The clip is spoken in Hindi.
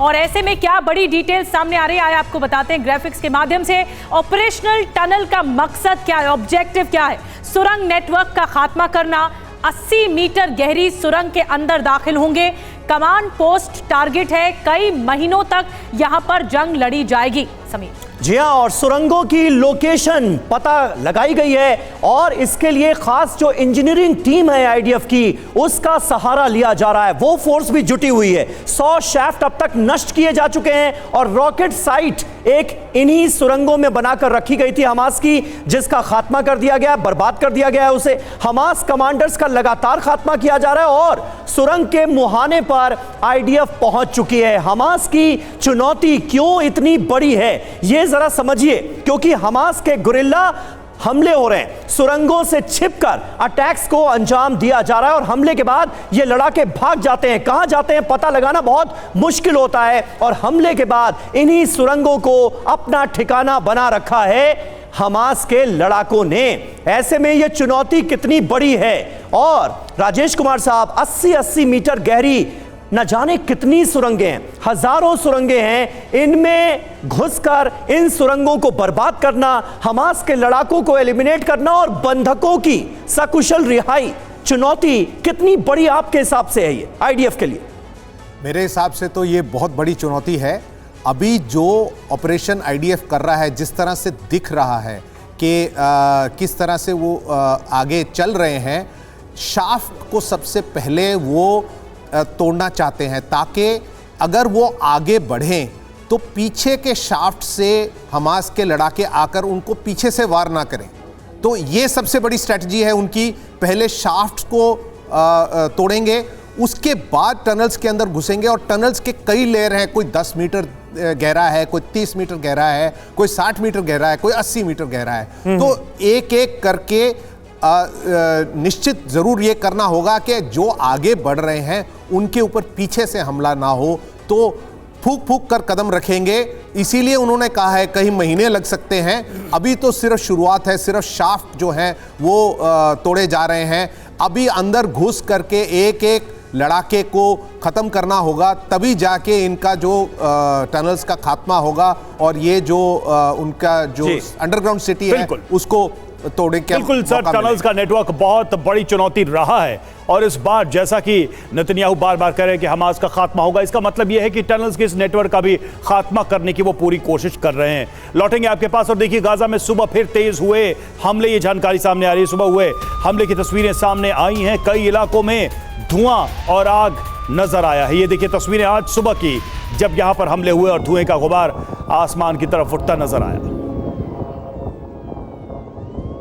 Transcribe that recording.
और ऐसे में क्या बड़ी डिटेल सामने आ रही है आपको बताते हैं ग्राफिक्स के माध्यम से। ऑपरेशनल टनल का मकसद क्या है, ऑब्जेक्टिव क्या है? सुरंग नेटवर्क का खात्मा करना। 80 मीटर गहरी सुरंग के अंदर दाखिल होंगे। कमांड पोस्ट टारगेट है, कई महीनों तक यहां पर जंग लड़ी जाएगी। समीर जी हाँ, और सुरंगों की लोकेशन पता लगाई गई है और इसके लिए खास जो इंजीनियरिंग टीम है आईडीएफ की, उसका सहारा लिया जा रहा है। वो फोर्स भी जुटी हुई है। 100 शैफ्ट अब तक नष्ट किए जा चुके हैं और रॉकेट साइट एक इन्हीं सुरंगों में बनाकर रखी गई थी हमास की, जिसका खात्मा कर दिया गया, बर्बाद कर दिया गया है उसे। हमास कमांडर्स का लगातार खात्मा किया जा रहा है और सुरंग के मुहाने पर आईडीएफ पहुंच चुकी है। हमास की चुनौती क्यों इतनी बड़ी है ये जरा समझिए, क्योंकि हमास के गुरिल्ला हमले हो रहे हैं। सुरंगों से छिपकर अटैक्स को अंजाम दिया जा रहा है और हमले के बाद ये लड़ाके भाग जाते हैं। कहां जाते हैं पता लगाना बहुत मुश्किल होता है और हमले के बाद इन्हीं सुरंगों को अपना ठिकाना बना रखा है हमास के लड़ाकों ने। ऐसे में यह चुनौती कितनी बड़ी है। और राजेश कुमार साहब, 80-80 मीटर गहरी न जाने कितनी सुरंगें हैं, हजारों सुरंगें हैं। इनमें घुसकर इन सुरंगों को बर्बाद करना, हमास के लड़ाकों को एलिमिनेट करना और बंधकों की सकुशल रिहाई, चुनौती कितनी बड़ी आपके हिसाब से है ये आईडीएफ के लिए? मेरे हिसाब से तो ये बहुत बड़ी चुनौती है। अभी जो ऑपरेशन आईडीएफ कर रहा है, जिस तरह से दिख रहा है कि किस तरह से वो आगे चल रहे हैं, शाफ्ट को सबसे पहले वो तोड़ना चाहते हैं ताकि अगर वो आगे बढ़ें तो पीछे के शाफ्ट से हमास के लड़ाके आकर उनको पीछे से वार ना करें। तो ये सबसे बड़ी स्ट्रेटजी है उनकी। पहले शाफ्ट को तोड़ेंगे, उसके बाद टनल्स के अंदर घुसेंगे और टनल्स के कई लेयर हैं। कोई 10 मीटर गहरा है, कोई 30 मीटर गहरा है, कोई 60 मीटर गहरा है, कोई 80 मीटर गहरा है। तो एक एक करके निश्चित जरूर ये करना होगा कि जो आगे बढ़ रहे हैं उनके ऊपर पीछे से हमला ना हो। तो फूक फूक कर कदम रखेंगे, इसीलिए उन्होंने कहा है कहीं महीने लग सकते हैं। अभी तो सिर्फ शुरुआत है, सिर्फ शाफ्ट जो हैं वो तोड़े जा रहे हैं। अभी अंदर घुस करके एक एक लड़ाके को ख़त्म करना होगा, तभी जाके इनका जो टनल्स का खात्मा होगा और ये जो उनका जो अंडरग्राउंड सिटी है उसको तोड़े। बिल्कुल सर, टनल्स का नेटवर्क बहुत बड़ी चुनौती रहा है और इस बार जैसा कि नेतन्याहू बार बार कह रहे हैं कि हमास का खात्मा होगा, इसका मतलब यह है कि टनल्स के इस नेटवर्क का भी खात्मा करने की वो पूरी कोशिश कर रहे हैं। लौटेंगे आपके पास और देखिए गाजा में सुबह फिर तेज हुए हमले, ये जानकारी सामने आ रही है। सुबह हुए हमले की तस्वीरें सामने आई हैं, कई इलाकों में धुआं और आग नजर आया है। ये देखिए तस्वीरें आज सुबह की, जब यहां पर हमले हुए और धुएं का गुबार आसमान की तरफ उठता नजर आया।